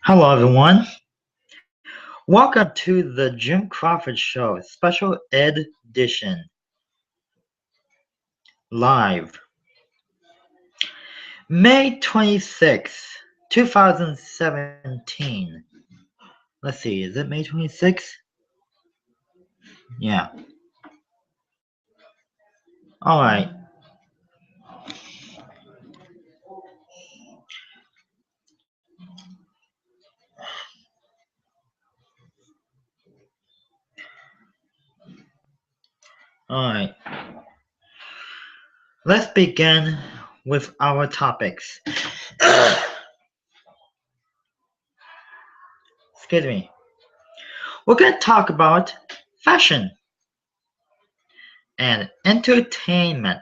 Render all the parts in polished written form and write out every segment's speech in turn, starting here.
Hello, everyone. Welcome to the Jim Crawford Show, Special Ed Edition, live. May 26th, 2017. Let's see, is it May 26th? Yeah. Alright. Alright. Let's begin with our topics. Excuse me. We're going to talk about fashion and entertainment.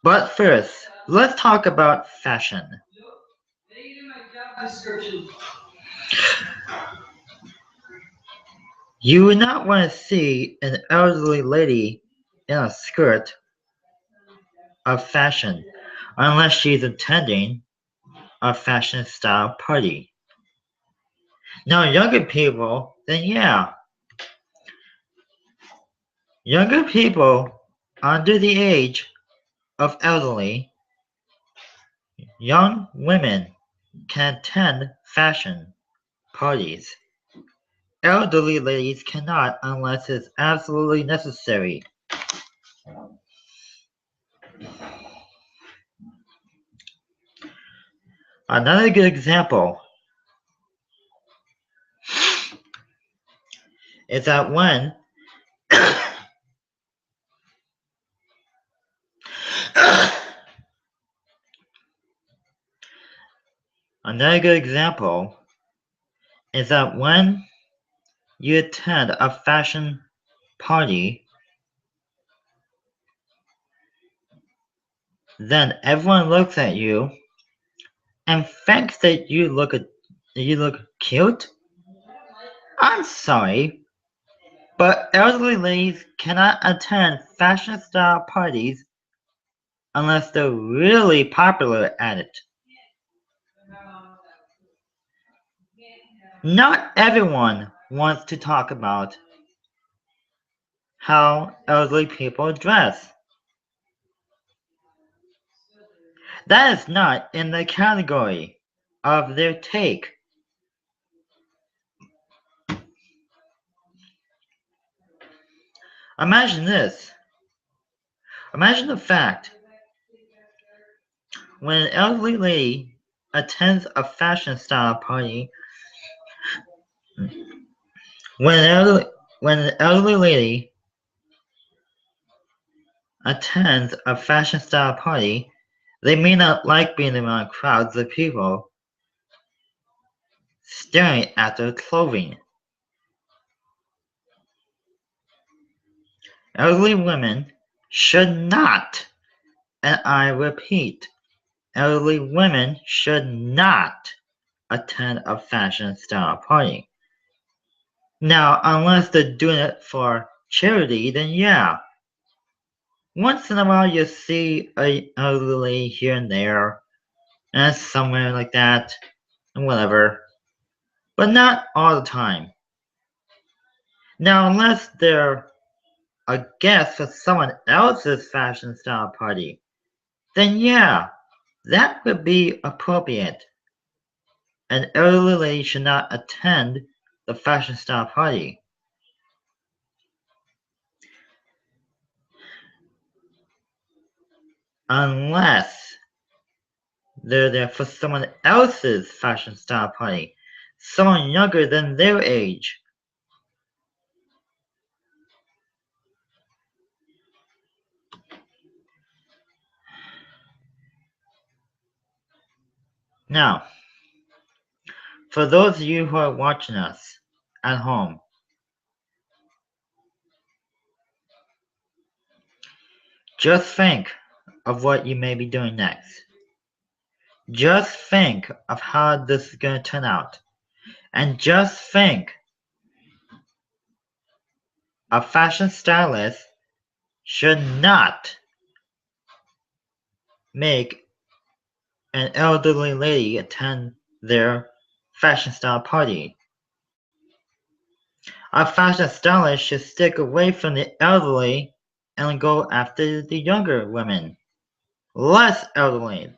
But first, let's talk about fashion. You would not want to see an elderly lady in a skirt of fashion unless she's attending a fashion style party. Now, younger people, then yeah. Younger people under the age of elderly, young women can attend fashion parties. Elderly ladies cannot unless it's absolutely necessary. Another good example is that when Another good example is that when you attend a fashion party, then everyone looks at you and thinks that you look cute. I'm sorry, but elderly ladies cannot attend fashion style parties unless they're really popular at it. Not everyone wants to talk about how elderly people dress. That is not in the category of their take. Imagine this. Imagine the fact when an elderly lady attends a fashion style party. When an elderly lady attends a fashion style party, they may not like being around crowds of people staring at their clothing. Elderly women should not, and I repeat, elderly women should not attend a fashion style party. Now, unless they're doing it for charity, then yeah. Once in a while you see a elderly here and there, and somewhere like that, and whatever. But not all the time. Now, unless they're a guest for someone else's fashion style party, then yeah, that would be appropriate. An elderly lady should not attend the fashion style party. Unless they're there for someone else's fashion style party, someone younger than their age. Now, for those of you who are watching us at home, just think of what you may be doing next. Just think of how this is going to turn out. And just think, a fashion stylist should not make an elderly lady attend their fashion style party. A fashion stylist should stick away from the elderly and go after the younger women, less elderly.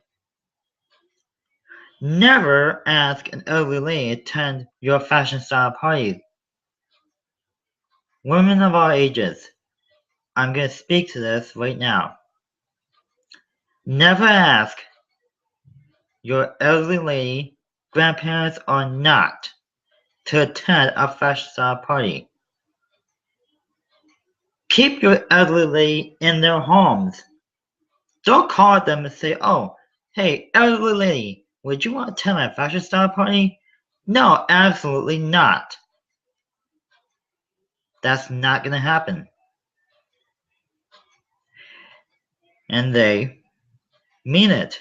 Never ask an elderly lady to attend your fashion style party. Women of all ages, I'm going to speak to this right now. Never ask your elderly lady, grandparents or not, to attend a fashion style party. Keep your elderly lady in their homes. Don't call them and say, oh, hey, elderly lady, would you want to attend my fashion style party? No, absolutely not. That's not going to happen. And they mean it.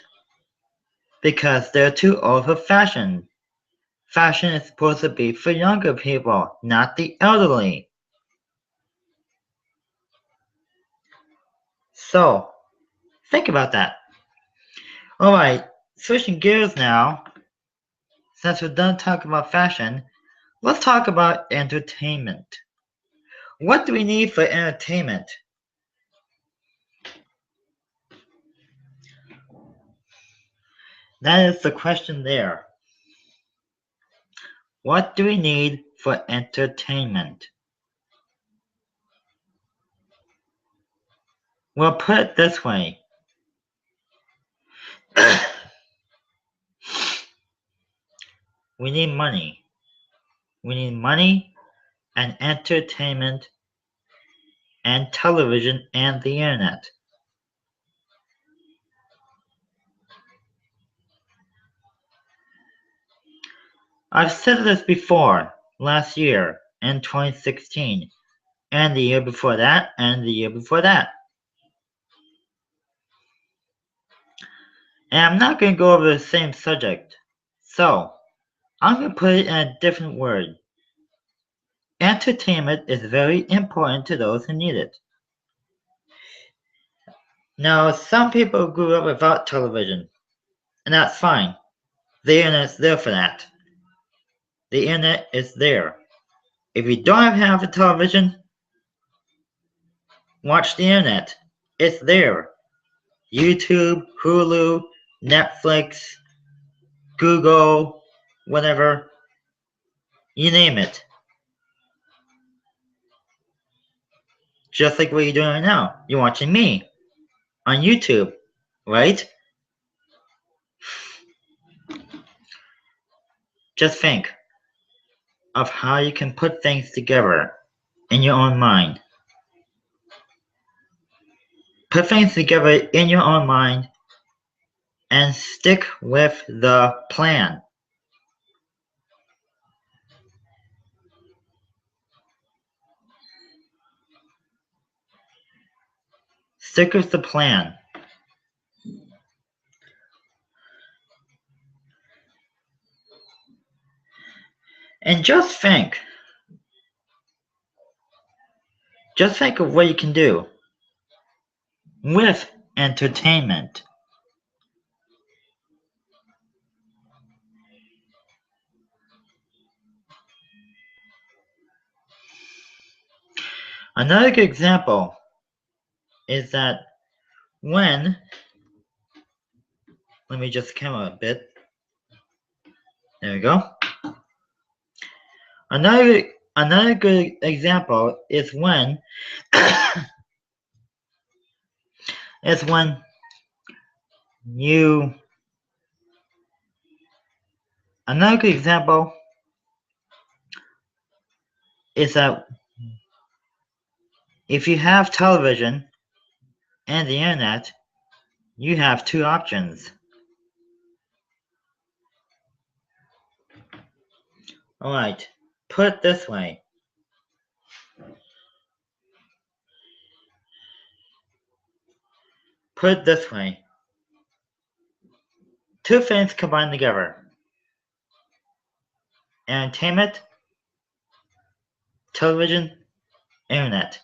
Because they're too old for fashion. Fashion is supposed to be for younger people, not the elderly. So, think about that. Alright, switching gears now. Since we're done talking about fashion, let's talk about entertainment. What do we need for entertainment? That is the question there. What do we need for entertainment? Well, put it this way. We need money. We need money and entertainment and television and the internet. I've said this before, last year, in 2016, and the year before that, and the year before that. And I'm not going to go over the same subject. So, I'm going to put it in a different word. Entertainment is very important to those who need it. Now, some people grew up without television, and that's fine. The internet's there for that. The internet is there. If you don't have a television, watch the internet. It's there. YouTube, Hulu, Netflix, Google, whatever. You name it. Just like what you're doing right now. You're watching me on YouTube, right? Just think of how you can put things together in your own mind. Put things together in your own mind and stick with the plan. Stick with the plan. And just think of what you can do with entertainment. Another good example is that when, let me just come a bit. There we go. Another good example is when you another good example is that if you have television and the internet, you have two options. Alright, put it this way. Put it this way. Two things combined together. Entertainment, television, internet.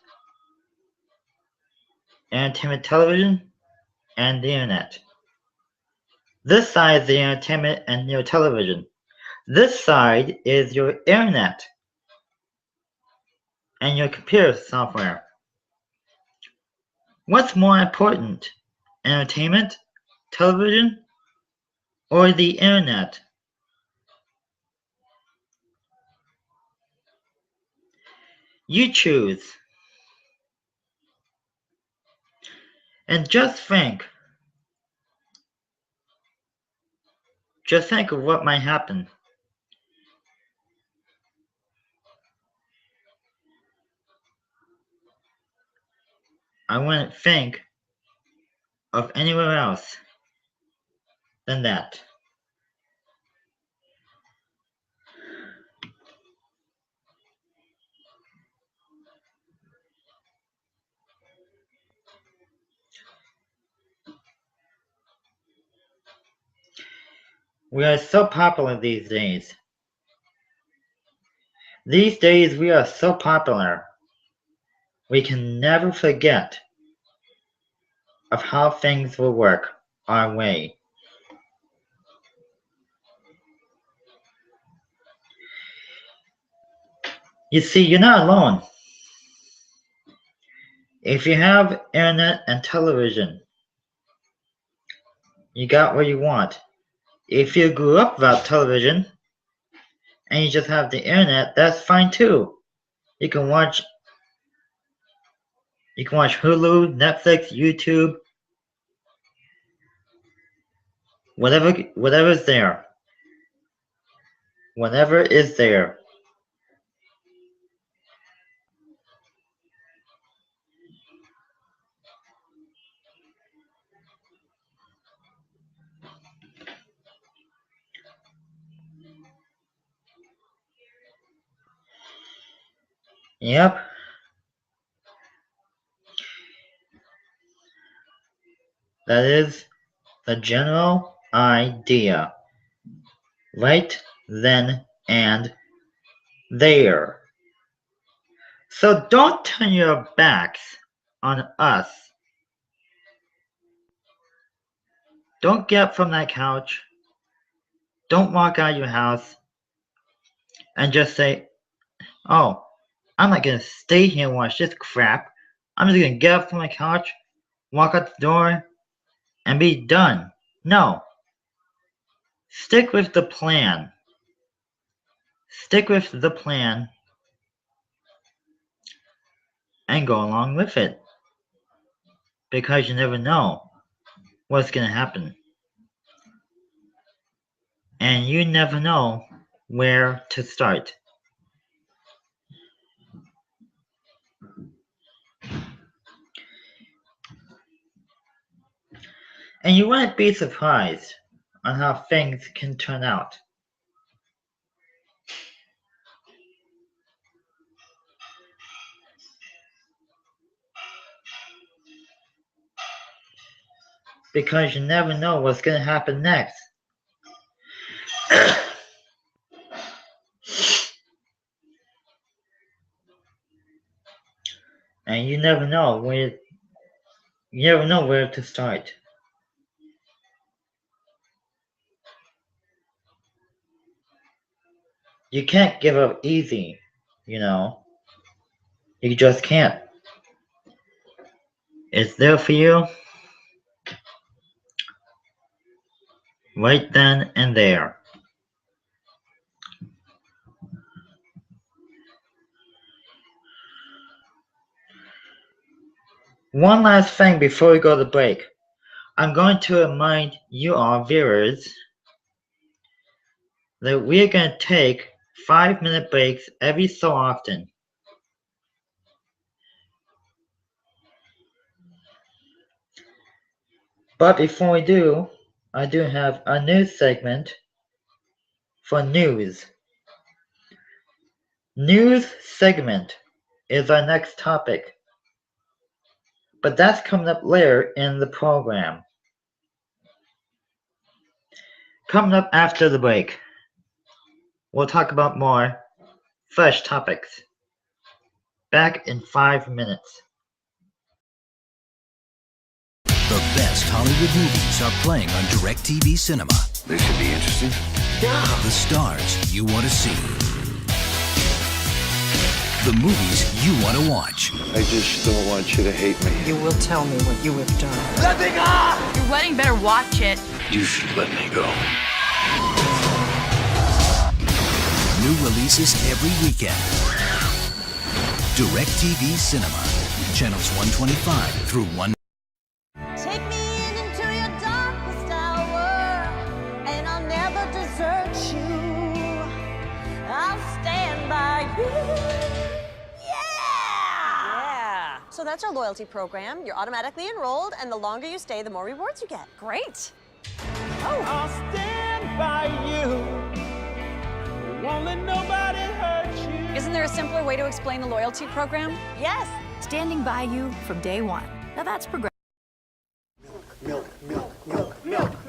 Entertainment, television, and the internet. This side is the entertainment and your television. This side is your internet and your computer software. What's more important, entertainment, television, or the internet? You choose. And just think of what might happen. I wouldn't think of anywhere else than that. We are so popular these days. These days we are so popular. We can never forget of how things will work our way. You see, you're not alone. If you have internet and television, you got what you want. If you grew up without television and you just have the internet, that's fine too. You can watch Hulu, Netflix, YouTube, whatever is there. Whatever is there. Yep. That is the general idea. Right then and there. So don't turn your backs on us. Don't get up from that couch. Don't walk out of your house and just say, oh, I'm not going to stay here and watch this crap. I'm just going to get up from my couch, walk out the door, and be done. No. Stick with the plan. Stick with the plan and go along with it. Because you never know what's going to happen. And you never know where to start. And you wouldn't be surprised on how things can turn out. Because you never know what's going to happen next. And you never know where to start. You can't give up easy, you know. You just can't. It's there for you right then and there. One last thing before we go to break. I'm going to remind you all viewers that we're going to take 5-minute breaks every so often. But before we do, I do have a news segment for news. News segment is our next topic. But that's coming up later in the program. Coming up after the break, we'll talk about more fresh topics. Back in 5 minutes. The best Hollywood movies are playing on DirecTV Cinema. This should be interesting. Yeah. The stars you want to see. The movies you want to watch. I just don't want you to hate me. You will tell me what you have done. Let me go! Your wedding better watch it. You should let me go. New releases every weekend. DirecTV Cinema. Channels 125 through 1. Take me into your darkest hour, and I'll never desert you. I'll stand by you. Yeah! So that's our loyalty program. You're automatically enrolled, and the longer you stay, the more rewards you get. Great. Oh. I'll stand by you. Won't let nobody hurt you. Isn't there a simpler way to explain the loyalty program? Yes. Standing by you from day one. Now that's progressive. Milk.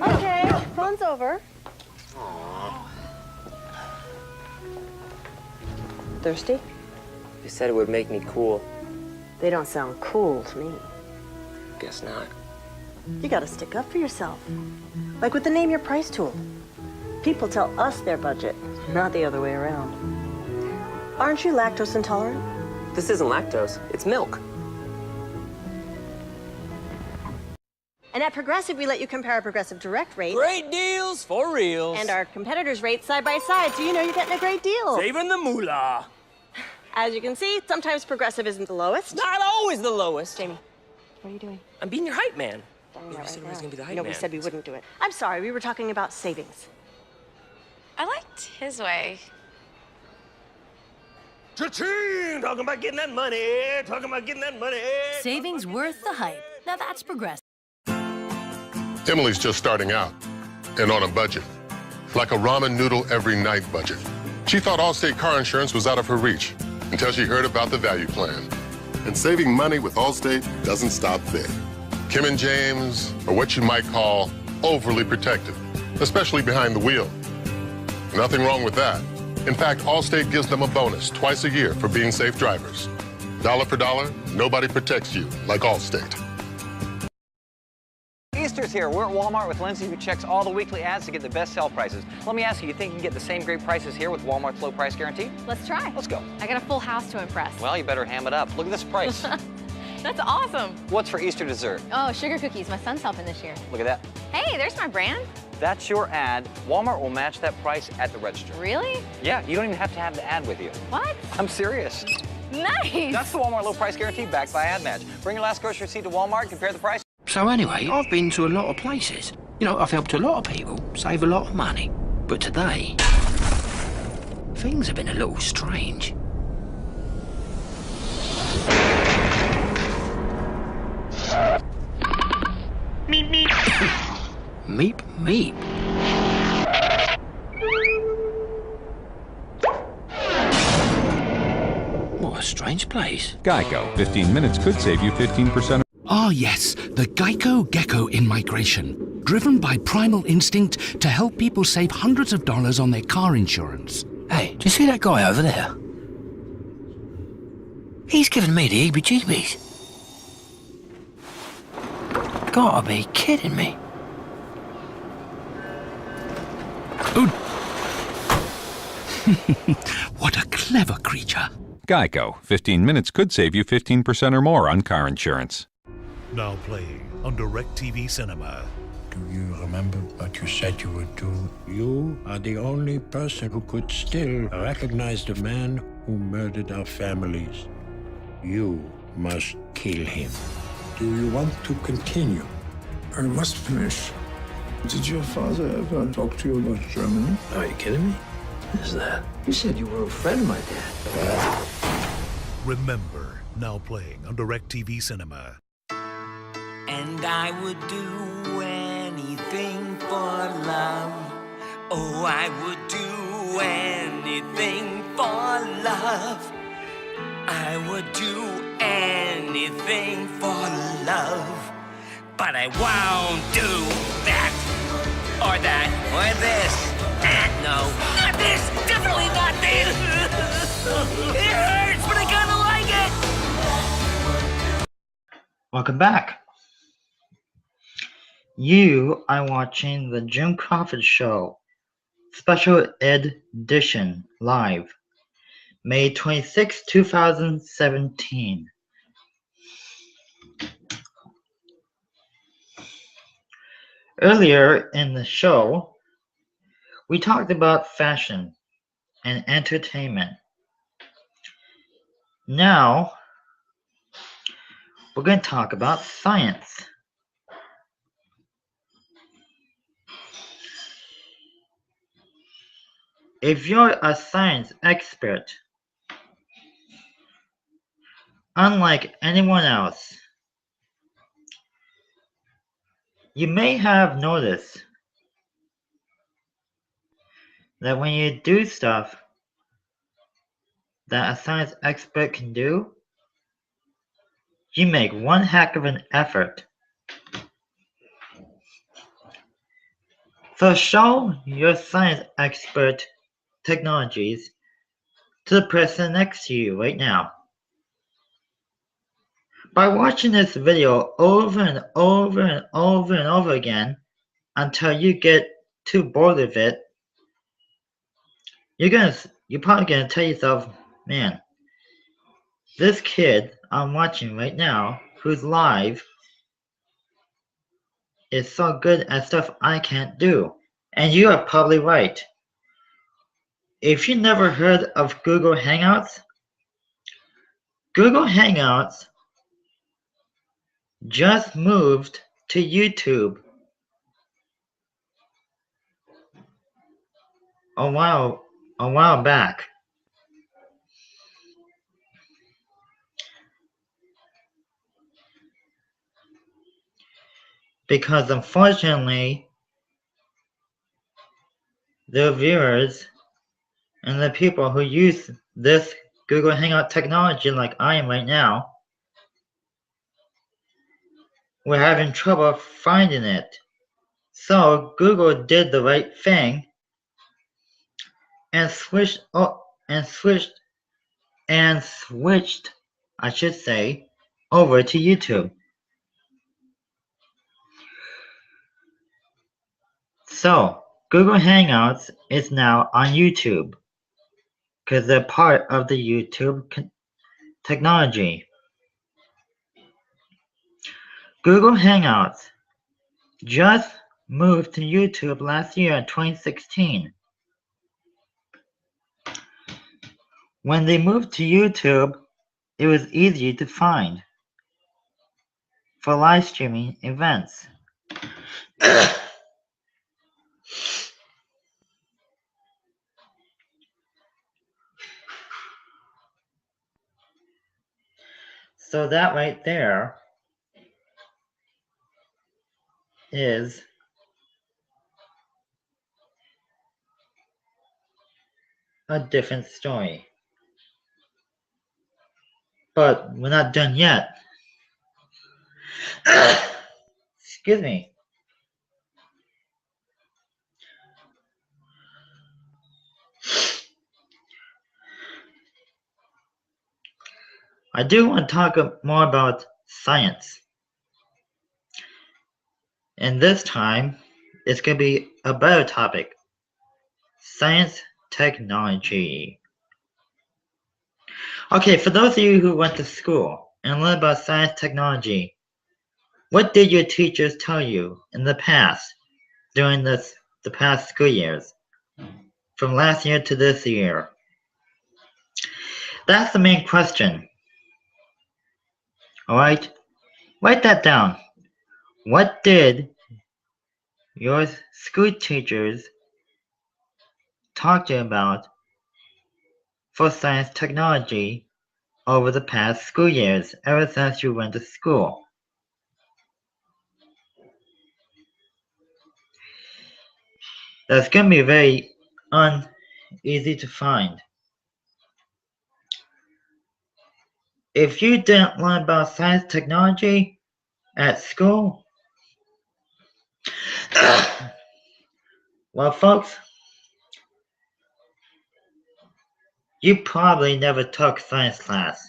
Okay, fun's over. Thirsty? You said it would make me cool. They don't sound cool to me. Guess not. You gotta stick up for yourself. Like with the Name Your Price tool. People tell us their budget, not the other way around. Aren't you lactose intolerant? This isn't lactose, it's milk. And at Progressive, we let you compare our Progressive Direct rate Great deals for reals. and our competitors' rates side by side, so you know you're getting a great deal. Saving the moolah. As you can see, sometimes Progressive isn't the lowest. Not always the lowest. Jamie, what are you doing? I'm being your hype man. Doing that You said right I was now. gonna be the hype No, we man. said we wouldn't do it. I'm sorry, we were talking about savings. I liked his way. Cha-ching! Talking about getting that money. Savings worth the hype. Now that's progressive. Emily's just starting out and on a budget, like a ramen noodle every night budget. She thought Allstate car insurance was out of her reach until she heard about the value plan. And saving money with Allstate doesn't stop there. Kim and James are what you might call overly protective, especially behind the wheel. Nothing wrong with that. In fact, Allstate gives them a bonus twice a year for being safe drivers. Dollar for dollar, nobody protects you like Allstate. Easter's here. We're at Walmart with Lindsay, who checks all the weekly ads to get the best sale prices. Let me ask you, you think you can get the same great prices here with Walmart's low price guarantee? Let's try. Let's go. I got a full house to impress. Well, you better ham it up. Look at this price. That's awesome. What's for Easter dessert? Oh, sugar cookies. My son's helping this year. Look at that. Hey, there's my brand. That's your ad. Walmart will match that price at the register. Really? Yeah, you don't even have to have the ad with you. What? I'm serious. Nice. That's the Walmart low price guarantee backed by Ad Match. Bring your last grocery receipt to Walmart, compare the price. So anyway, I've been to a lot of places. You know, I've helped a lot of people save a lot of money. But today, things have been a little strange. Meep, meep. Meep, meep. What a strange place. Geico. 15 minutes could save you 15%. Ah, yes, the Geico Gecko in migration. Driven by primal instinct to help people save hundreds of dollars on their car insurance. Hey, do you see that guy over there? He's giving me the heebie-jeebies. Gotta be kidding me. Oh. What a clever creature. Geico. 15 minutes could save you 15% or more on car insurance. Now playing on DirecTV Cinema. Do you remember what you said you would do? You are the only person who could still recognize the man who murdered our families. You must kill him. Do you want to continue? I must finish. Did your father ever talk to you about Germany? Are you kidding me? What is that? You said you were a friend of my dad. Remember, now playing on DirecTV Cinema. And I would do anything for love. Oh, I would do anything for love. I would do anything for love. But I won't do that, or that, or this. No, not this, definitely not this. It hurts, but I kinda like it. Welcome back. You are watching the Jim Crawford Show, Special Edition, live, May 26, 2017. Earlier in the show, we talked about fashion and entertainment. Now, we're going to talk about science. If you're a science expert, unlike anyone else, you may have noticed that when you do stuff that a science expert can do, you make one heck of an effort. So show your science expert technologies to the person next to you right now. By watching this video over and over and over and over again until you get too bored of it, you're probably gonna tell yourself, man, this kid I'm watching right now, who's live, is so good at stuff I can't do. And you are probably right. If you never heard of Google Hangouts, Google Hangouts just moved to YouTube a while back. Because unfortunately, the viewers and the people who use this Google Hangout technology like I am right now were having trouble finding it. So Google did the right thing and switched, I should say, over to YouTube. So Google Hangouts is now on YouTube because they're part of the YouTube technology. Google Hangouts just moved to YouTube last year in 2016. When they moved to YouTube, it was easy to find for live streaming events. So that right there is a different story. But we're not done yet. Excuse me. I do want to talk more about science. And this time, it's going to be a better topic. Science technology. Okay, for those of you who went to school and learned about science technology, what did your teachers tell you in the past during the past school years? From last year to this year? That's the main question. Alright? Write that down. What did your school teachers talk to you about for science technology over the past school years, ever since you went to school? That's going to be very uneasy to find. If you didn't learn about science technology at school, well, folks, you probably never took science class.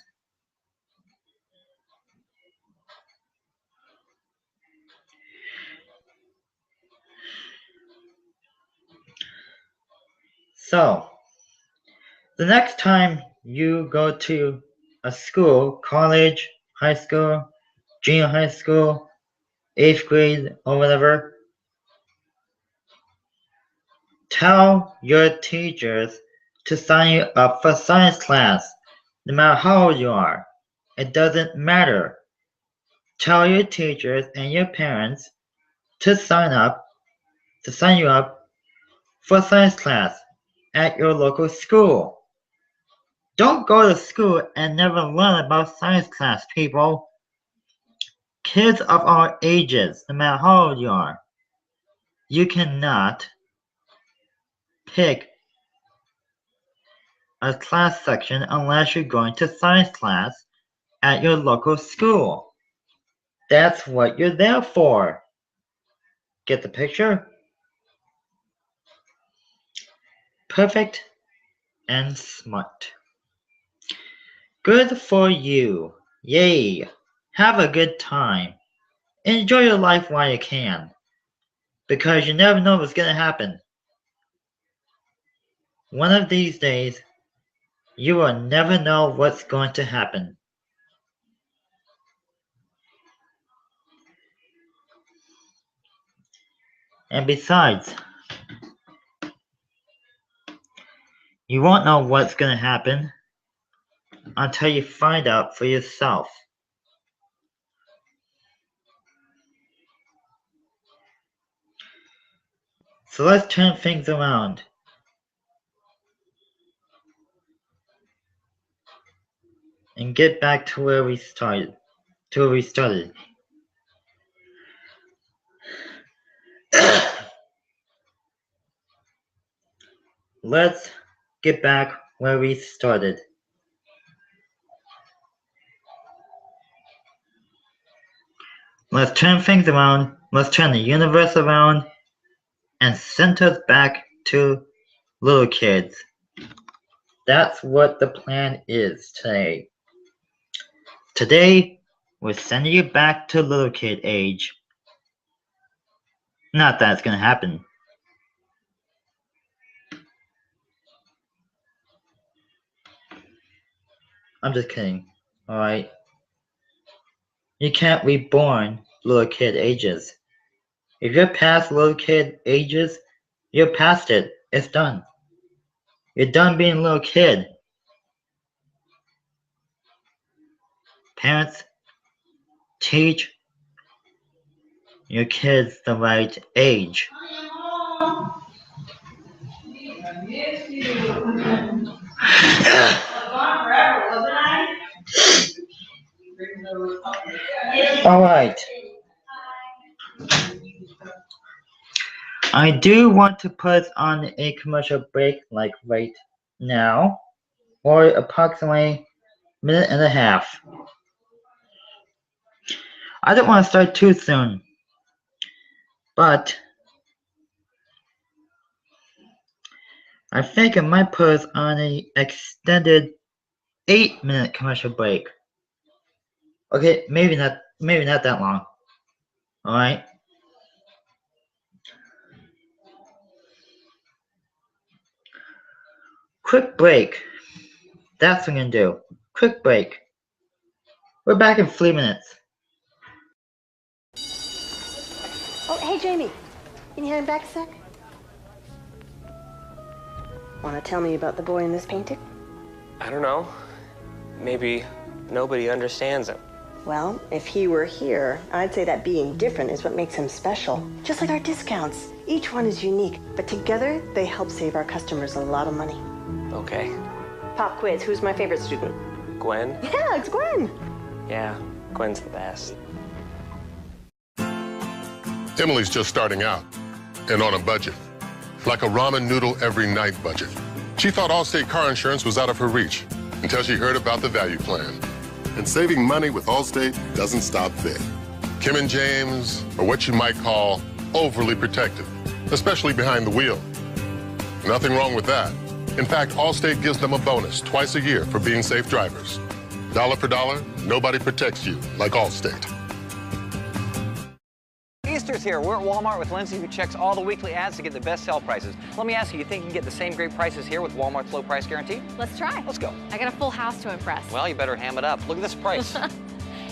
So, the next time you go to a school, college, high school, junior high school, 8th grade, or whatever, tell your teachers to sign you up for science class, no matter how old you are. It doesn't matter. Tell your teachers and your parents to sign you up for science class at your local school. Don't go to school and never learn about science class, people. Kids of all ages, no matter how old you are, you cannot pick a class section unless you're going to science class at your local school. That's what you're there for. Get the picture? Perfect and smart. Good for you. Yay. Have a good time. Enjoy your life while you can. Because you never know what's going to happen. One of these days, you will never know what's going to happen. And besides, you won't know what's going to happen until you find out for yourself. So let's turn things around. And get back to where we started. Let's get back where we started. Let's turn things around. Let's turn the universe around and send us back to little kids. That's what the plan is today. Today, we're sending you back to little kid age. Not that it's gonna happen. I'm just kidding, alright? You can't reborn little kid ages. If you're past little kid ages, you're past it. It's done. You're done being a little kid. Parents, teach your kids the right age. Alright. I do want to put on a commercial break like right now, or approximately a minute and a half. I don't want to start too soon, but I think I might put us on an extended 8-minute commercial break. Okay, maybe not that long. Alright. Quick break. That's what I'm gonna do. Quick break. We're back in 3 minutes. Oh, hey, Jamie. Can you hand back a sec? Want to tell me about the boy in this painting? I don't know. Maybe nobody understands him. Well, if he were here, I'd say that being different is what makes him special. Just like our discounts. Each one is unique, but together they help save our customers a lot of money. Okay. Pop quiz, who's my favorite student? Gwen? Yeah, it's Gwen. Yeah, Gwen's the best. Emily's just starting out and on a budget. Like a ramen noodle every night budget. She thought Allstate car insurance was out of her reach until she heard about the value plan. And saving money with Allstate doesn't stop there. Kim and James are what you might call overly protective, especially behind the wheel. Nothing wrong with that. In fact, Allstate gives them a bonus twice a year for being safe drivers. Dollar for dollar, nobody protects you like Allstate. Easter's here. We're at Walmart with Lindsay, who checks all the weekly ads to get the best sale prices. Let me ask you, you think you can get the same great prices here with Walmart's low price guarantee? Let's try. Let's go. I got a full house to impress. Well, you better ham it up. Look at this price.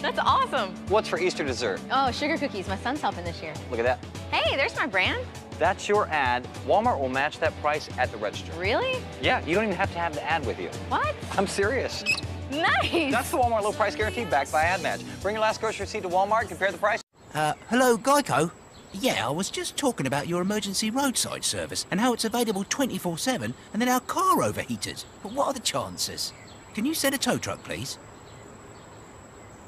That's awesome. What's for Easter dessert? Oh, sugar cookies. My son's helping this year. Look at that. Hey, there's my brand. That's your ad. Walmart will match that price at the register. Really? Yeah, you don't even have to have the ad with you. What? I'm serious. Nice. That's the Walmart low price guarantee backed by Ad Match. Bring your last grocery receipt to Walmart, compare the price. Hello, Geico? Yeah, I was just talking about your emergency roadside service and how it's available 24/7 and then our car overheated. But what are the chances? Can you send a tow truck, please?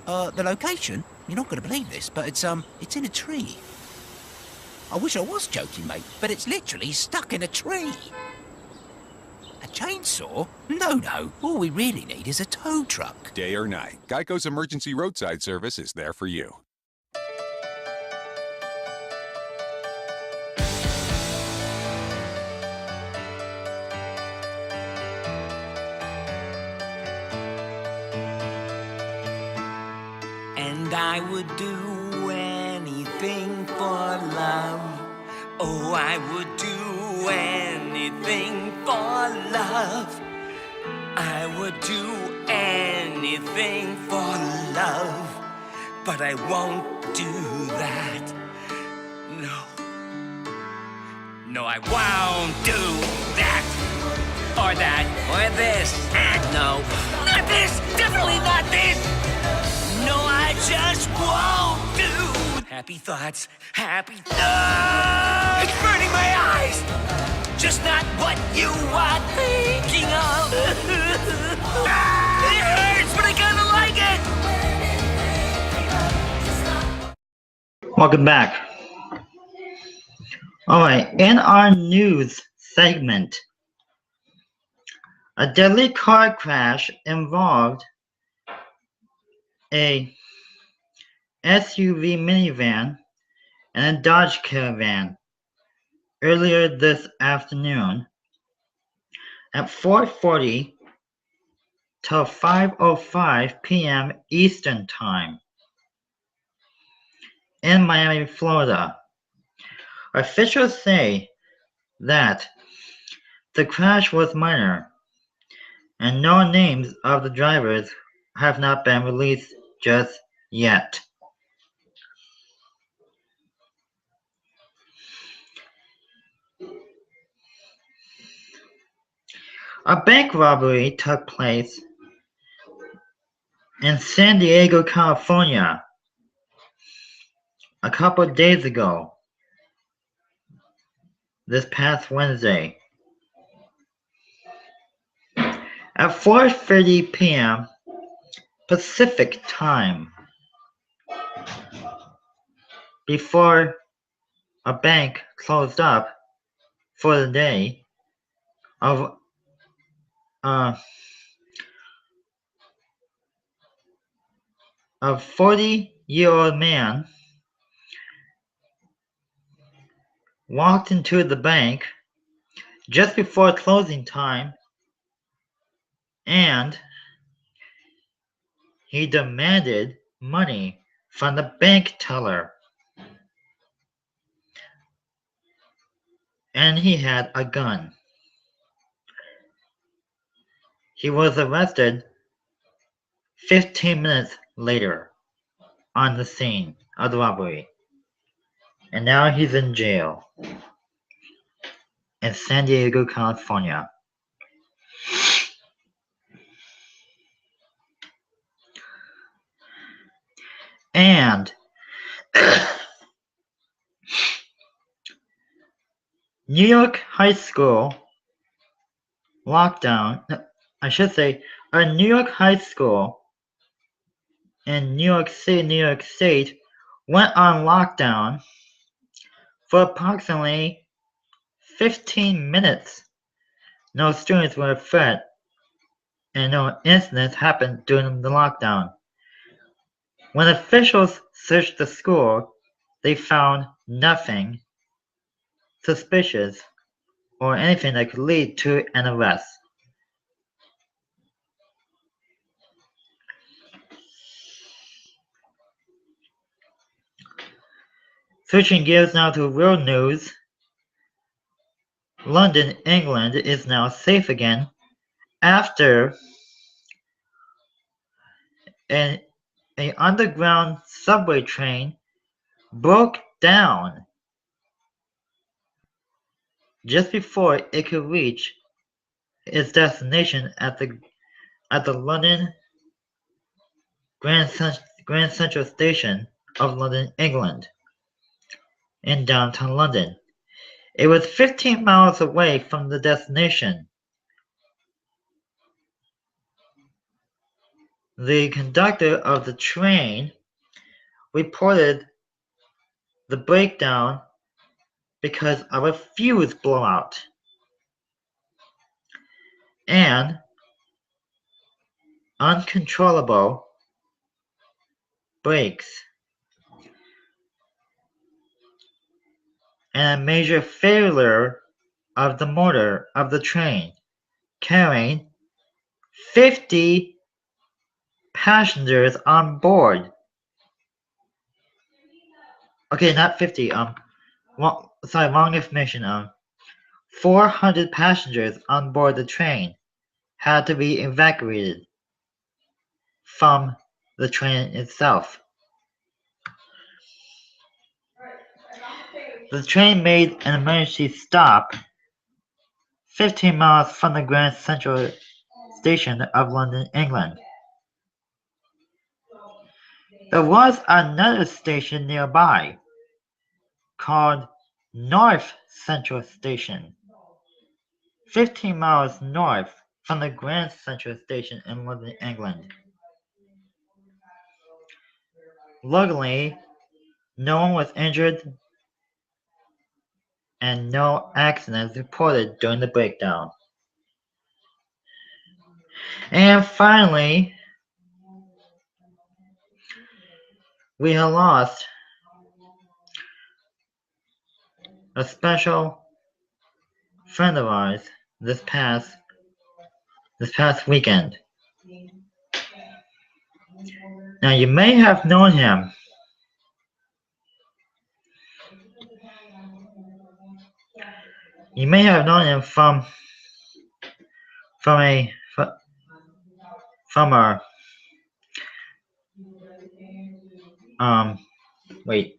The location? You're not going to believe this, but it's in a tree. I wish I was joking, mate, but it's literally stuck in a tree. A chainsaw? No. All we really need is a tow truck. Day or night, Geico's emergency roadside service is there for you. And I would do anything for love. Oh, I would do anything for love. I would do anything for love. But I won't do that. No, I won't do that. Or that. Or this. No. Not this. Definitely not this. No, I just won't do. Happy thoughts. It's burning my eyes. Just not what you are thinking of. It hurts, but I kind of like it. Welcome back. Alright, in our news segment, a deadly car crash involved a SUV minivan and a Dodge Caravan earlier this afternoon at 4:40 till 5:05 p.m. Eastern Time in Miami, Florida. Officials say that the crash was minor and no names of the drivers have not been released just yet. A bank robbery took place in San Diego, California a couple of days ago, this past Wednesday. At 4:30 p.m. Pacific Time, before a bank closed up for the day, a 40-year-old man walked into the bank just before closing time and he demanded money from the bank teller. And he had a gun. He was arrested 15 minutes later on the scene of the robbery. And now he's in jail in San Diego, California. And New York high school lockdown, I should say, a New York high school in New York City, New York State, went on lockdown for approximately 15 minutes. No students were affected and no incidents happened during the lockdown. When officials searched the school, they found nothing suspicious or anything that could lead to an arrest. Switching gears now to world news. London, England is now safe again after an underground subway train broke down just before it could reach its destination at the London Grand Central Station of London, England, in downtown London. It was 15 miles away from the destination. The conductor of the train reported the breakdown because of a fuse blowout and uncontrollable brakes and a major failure of the motor of the train carrying 50 passengers on board. Okay, not 50. Wrong information. 400 passengers on board the train had to be evacuated from the train itself. The train made an emergency stop 15 miles from the Grand Central Station of London, England. There was another station nearby called North Central Station, 15 miles north from the Grand Central Station in London, England. Luckily, no one was injured and no accidents reported during the breakdown. And finally, we have lost a special friend of ours this past weekend. Now you may have known him. You may have known him from wait.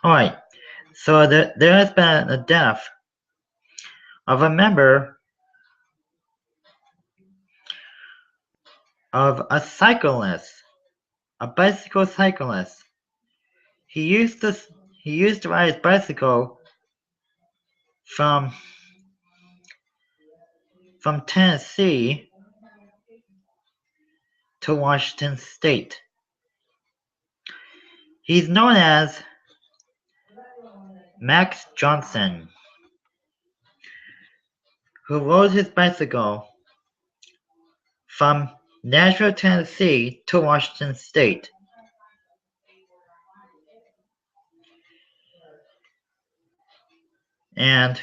Alright, so there has been a death of a member of a cyclist, a bicycle cyclist. He used to ride his bicycle from Tennessee to Washington State. He's known as Max Johnson, who rode his bicycle from Nashville, Tennessee to Washington State. And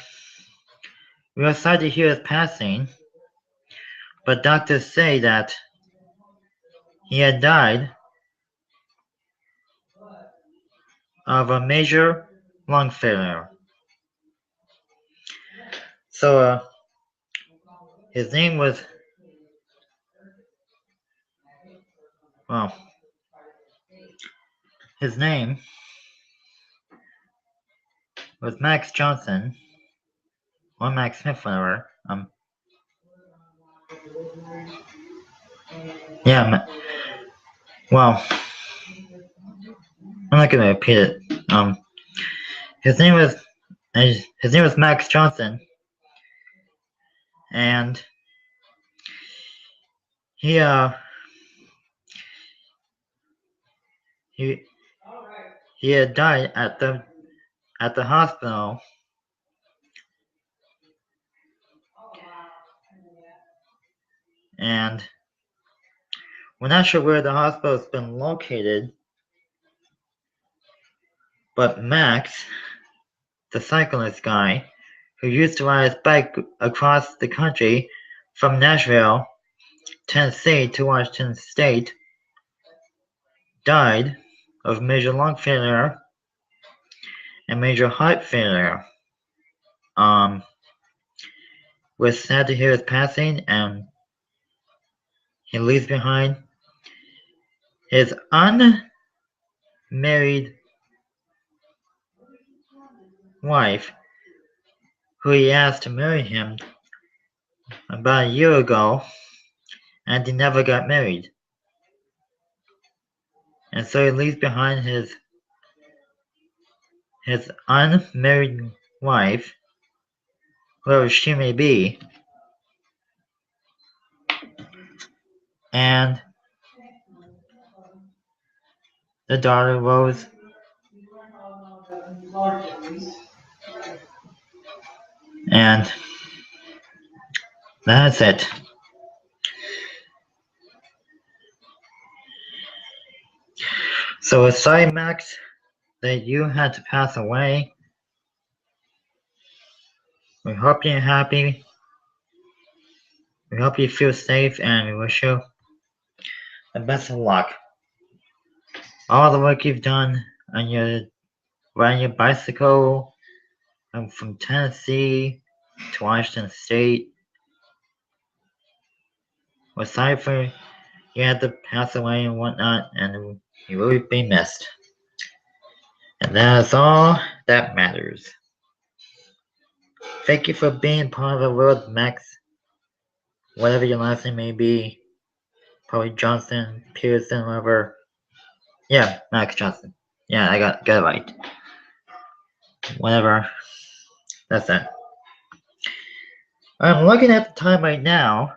we are sorry to hear his passing, but doctors say that he had died of a major lung failure. So his name was, Max Johnson, or Max Smith, whatever. Well, I'm not gonna repeat it. His name was Max Johnson, and he had died at the hospital, and we're not sure where the hospital has been located, but Max, the cyclist guy, who used to ride his bike across the country from Nashville, Tennessee to Washington State, died of major lung failure and major heart failure. We're sad to hear his passing, and he leaves behind his unmarried wife, who he asked to marry him about a year ago, and he never got married. And so he leaves behind his unmarried wife, whoever she may be, and the daughter Rose. And that's it. So we're sorry, Max, that you had to pass away. We hope you're happy. We hope you feel safe, and we wish you the best of luck. All the work you've done on riding your bicycle from Tennessee to Washington State. We're sorry for you had to pass away and whatnot, and you will be missed. And that's all that matters. Thank you for being part of the world, Max. Whatever your last name may be. Probably Johnson, Pearson, whatever. Yeah, Max Johnson. Yeah, I got it right. Whatever. That's it. I'm looking at the time right now.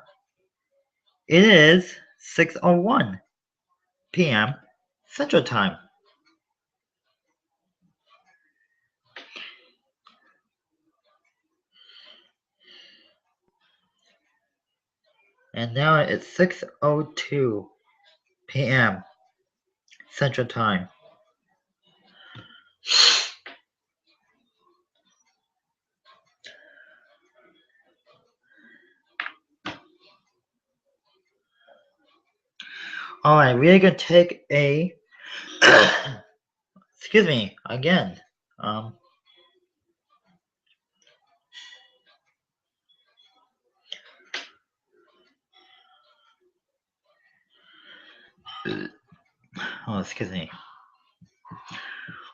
It is 6:01 p.m. Central Time. And now it's 6:02 p.m. Central Time. Alright, we're gonna take a excuse me, again. Oh, excuse me.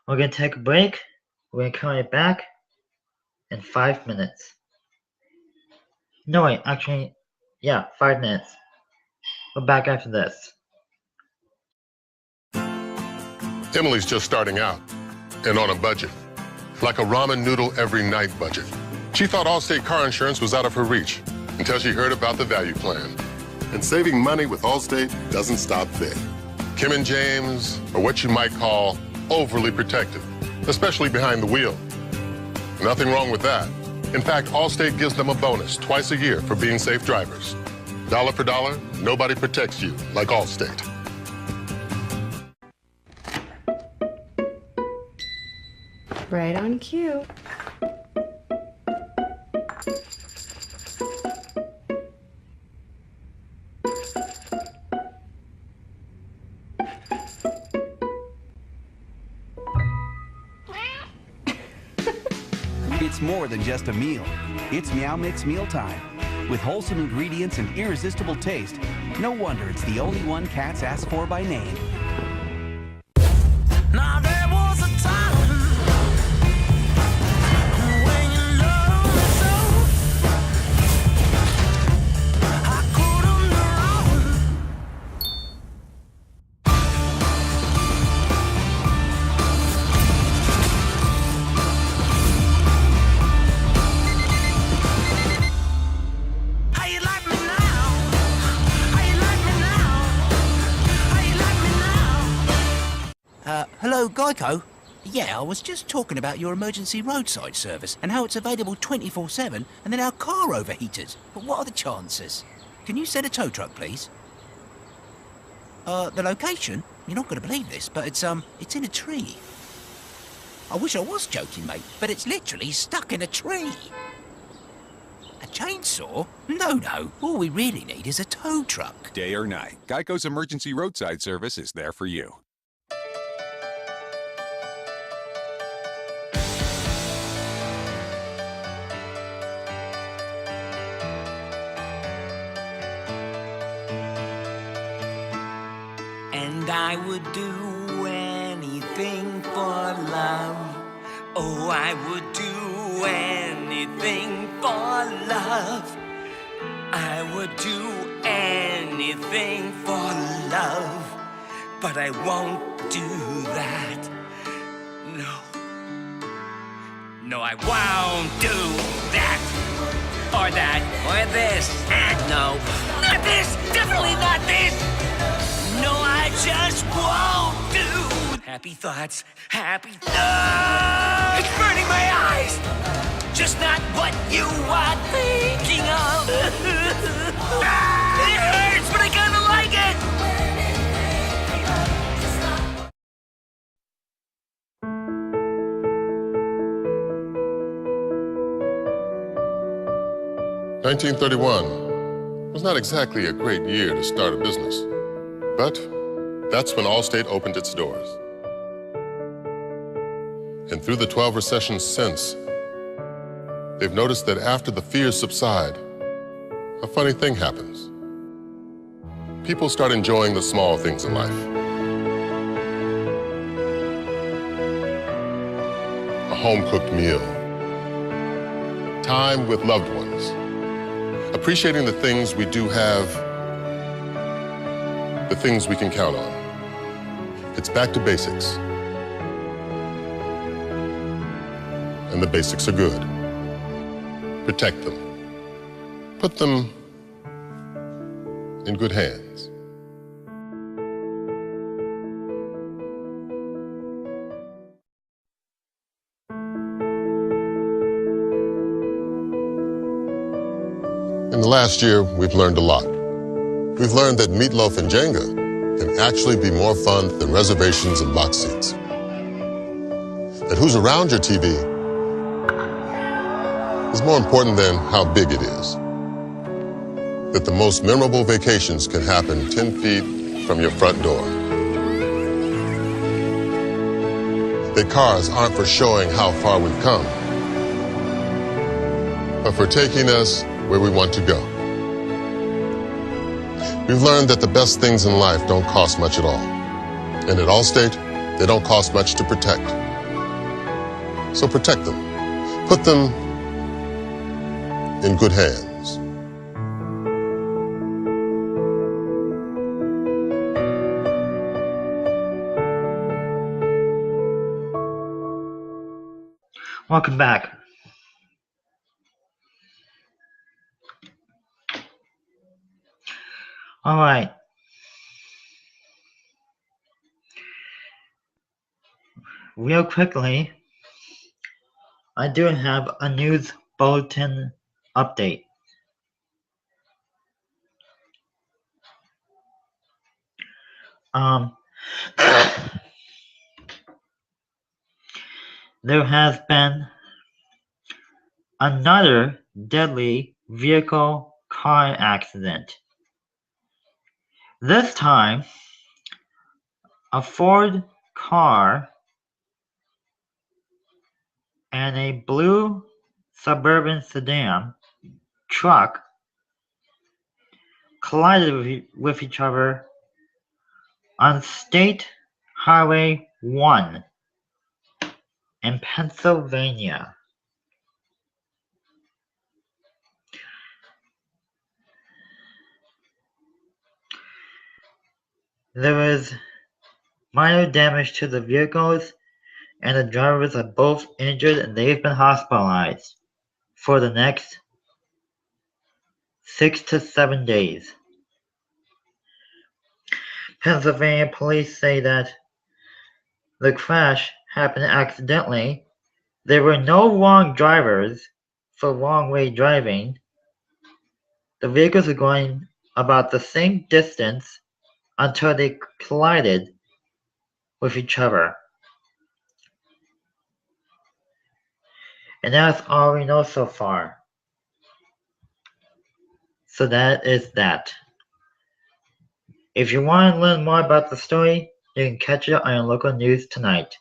We're gonna take a break. We're gonna come right back in 5 minutes. No, wait, actually, yeah, 5 minutes. We're back after this. Emily's just starting out and on a budget, like a ramen noodle every night budget. She thought Allstate car insurance was out of her reach until she heard about the value plan. And saving money with Allstate doesn't stop there. Kim and James are what you might call overly protective, especially behind the wheel. Nothing wrong with that. In fact, Allstate gives them a bonus twice a year for being safe drivers. Dollar for dollar, nobody protects you like Allstate. Right on cue. It's more than just a meal. It's Meow Mix mealtime. With wholesome ingredients and irresistible taste, no wonder it's the only one cats ask for by name. Now there was a time when you loved me so. I couldn't run. How you like me now? How you like me now? How you like me now? Hello, Geico? Yeah, I was just talking about your emergency roadside service and how it's available 24/7 and then our car overheated. But what are the chances? Can you send a tow truck, please? The location? You're not going to believe this, but it's in a tree. I wish I was joking, mate, but it's literally stuck in a tree. A chainsaw? No. All we really need is a tow truck. Day or night, Geico's emergency roadside service is there for you. I would do anything for love. Oh, I would do anything for love. I would do anything for love. But I won't do that. No, I won't do that. Or that. Or this. No. Not this. Definitely not this. No, I just won't do. Happy thoughts. Happy thoughts. It's burning my eyes. Just not what you are thinking of. It hurts, but I kinda like it. (1931) was not exactly a great year to start a business, but that's when Allstate opened its doors. And through the 12 recessions since, they've noticed that after the fears subside, a funny thing happens. People start enjoying the small things in life. A home-cooked meal, time with loved ones, appreciating the things we do have, the things we can count on. It's back to basics. And the basics are good. Protect them. Put them in good hands. In the last year, we've learned a lot. We've learned that meatloaf and Jenga can actually be more fun than reservations and box seats. That who's around your TV is more important than how big it is. That the most memorable vacations can happen 10 feet from your front door. That cars aren't for showing how far we've come, but for taking us where we want to go. We've learned that the best things in life don't cost much at all. And at Allstate, they don't cost much to protect. So protect them. Put them in good hands. Welcome back. All right. Real quickly, I do have a news bulletin update. There has been another deadly vehicle car accident. This time, a Ford car and a blue suburban sedan truck collided with each other on State Highway 1 in Pennsylvania. There was minor damage to the vehicles, and the drivers are both injured and they've been hospitalized for the next 6 to 7 days. Pennsylvania police say that the crash happened accidentally. There were no wrong drivers for wrong-way driving. The vehicles were going about the same distance until they collided with each other. And that's all we know so far. So that is that. If you want to learn more about the story, you can catch it on your local news tonight,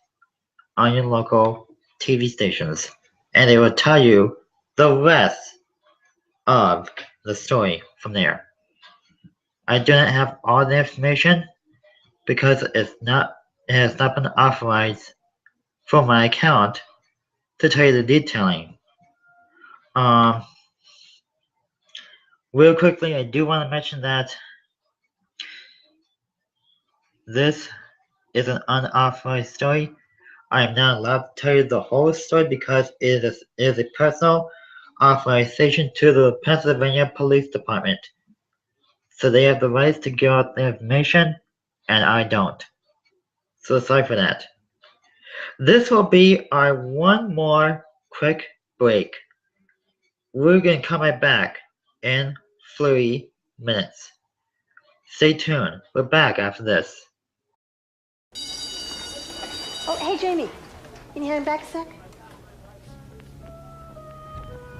on your local TV stations, and they will tell you the rest of the story from there. I do not have all the information, because it has not been authorized from my account to tell you the detailing. Real quickly, I do want to mention that this is an unauthorized story. I am not allowed to tell you the whole story because it is a personal authorization to the Pennsylvania Police Department. So they have the rights to give out the information, and I don't. So sorry for that. This will be our one more quick break. We're going to come right back in 3 minutes. Stay tuned. We're back after this. Oh, hey, Jamie. Can you hand back a sec?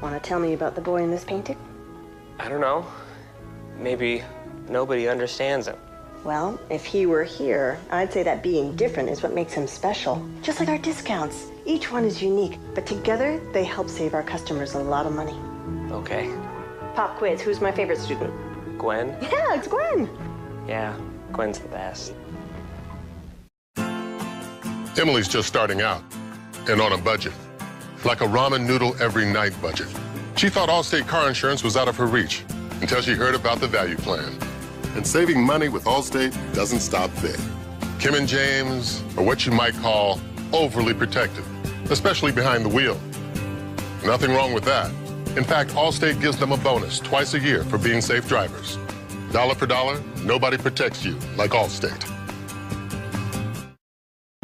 Want to tell me about the boy in this painting? I don't know. Maybe nobody understands him. Well, if he were here, I'd say that being different is what makes him special. Just like our discounts. Each one is unique, but together they help save our customers a lot of money. Okay. Pop quiz, who's my favorite student? Gwen? Yeah, it's Gwen. Yeah, Gwen's the best. Emily's just starting out and on a budget. Like a ramen noodle every night budget. She thought Allstate car insurance was out of her reach until she heard about the value plan. And saving money with Allstate doesn't stop there. Kim and James are what you might call overly protective, especially behind the wheel. Nothing wrong with that. In fact, Allstate gives them a bonus twice a year for being safe drivers. Dollar for dollar, nobody protects you like Allstate.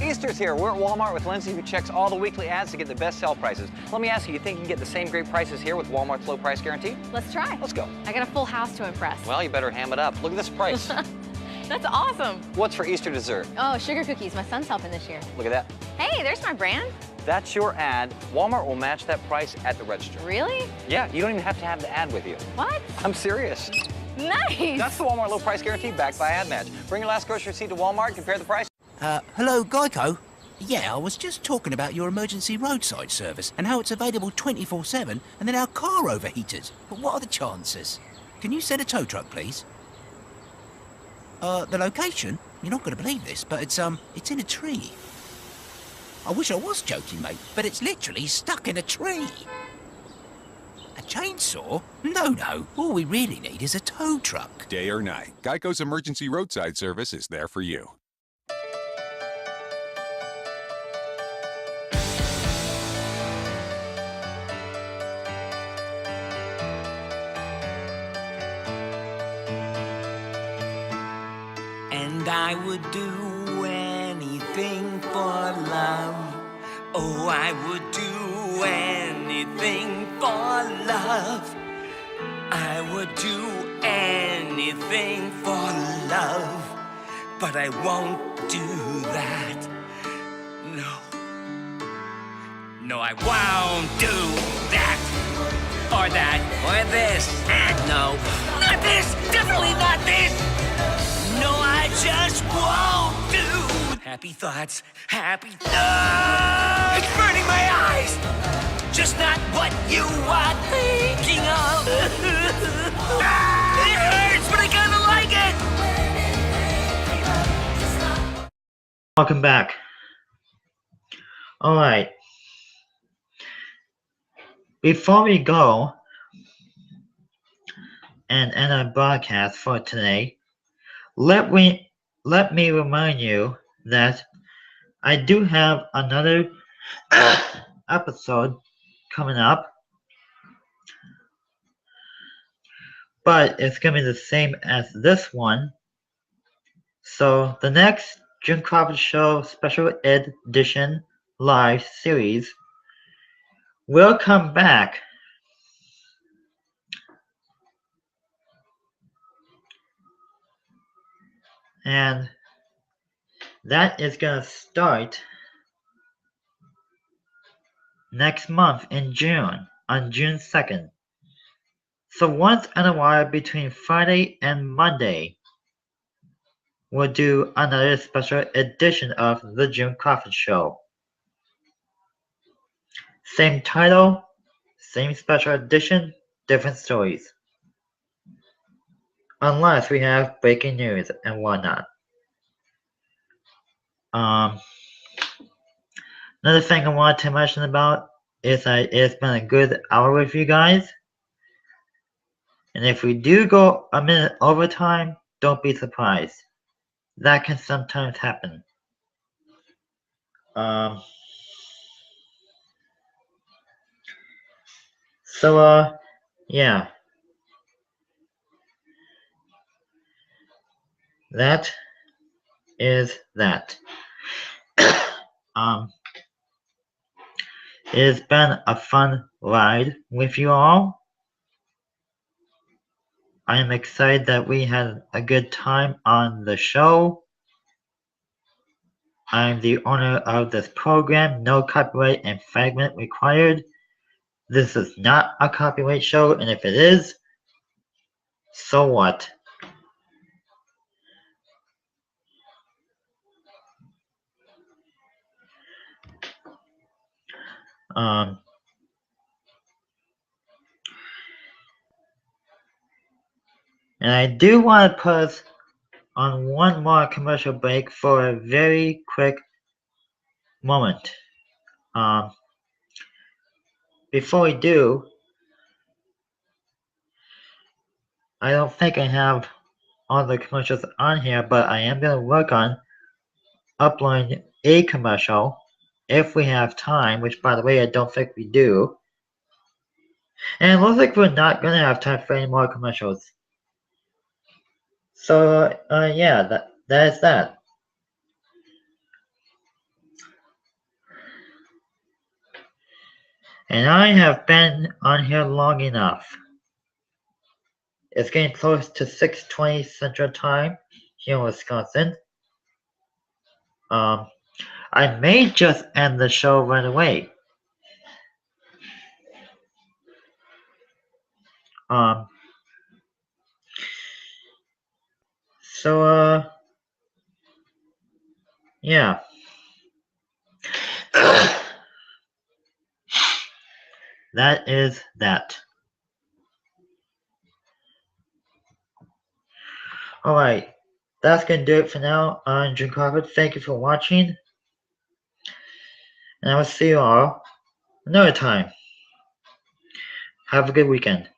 Easter's here. We're at Walmart with Lindsay, who checks all the weekly ads to get the best sale prices. Let me ask you think you can get the same great prices here with Walmart's low price guarantee? Let's try. Let's go. I got a full house to impress. Well, you better ham it up. Look at this price. That's awesome. What's for Easter dessert? Oh, sugar cookies. My son's helping this year. Look at that. Hey, there's my brand. That's your ad. Walmart will match that price at the register. Really? Yeah, you don't even have to have the ad with you. What? I'm serious. Nice. That's the Walmart low price guarantee backed by Ad Match. Bring your last grocery receipt to Walmart, compare the price. Hello, Geico? Yeah, I was just talking about your emergency roadside service and how it's available 24/7 and then our car overheated. But what are the chances? Can you send a tow truck, please? The location? You're not going to believe this, but it's in a tree. I wish I was joking, mate, but it's literally stuck in a tree. A chainsaw? No. All we really need is a tow truck. Day or night, Geico's emergency roadside service is there for you. And I would do anything for love. Oh, I would do anything for love. I would do anything for love. But I won't do that. No, I won't do that. Or that. Or this. No. Not this. Definitely not this. No, I just won't do. Happy thoughts, happy thoughts. It's burning my eyes. Just not what you are thinking of. It hurts, but I kinda like it. Welcome back. Alright. Before we go and end our broadcast for today, let me remind you that I do have another episode coming up, but it's going to be the same as this one. So the next Jim Crawford Show Special Edition live series will come back and that is going to start next month in June, on June 2nd. So once in a while between Friday and Monday, we'll do another special edition of The Jim Crawford Show. Same title, same special edition, different stories. Unless we have breaking news and whatnot. Another thing I wanted to mention about is that it's been a good hour with you guys. And if we do go a minute over time, don't be surprised. That can sometimes happen. Yeah. That is that. It's been a fun ride with you all. I am excited that we had a good time on the show. I'm the owner of this program, no copyright and fragment required. This is not a copyright show, and if it is, so what? And I do want to put us on one more commercial break for a very quick moment. Before we do, I don't think I have all the commercials on here, but I am going to work on uploading a commercial if we have time, which by the way I don't think we do. And it looks like we're not going to have time for any more commercials. So yeah, that is that. And I have been on here long enough. It's getting close to 6:20 Central Time here in Wisconsin. I may just end the show right away. Yeah. That is that. Alright, that's gonna do it for now. I'm Jim Crawford. Thank you for watching. And I will see you all another time. Have a good weekend.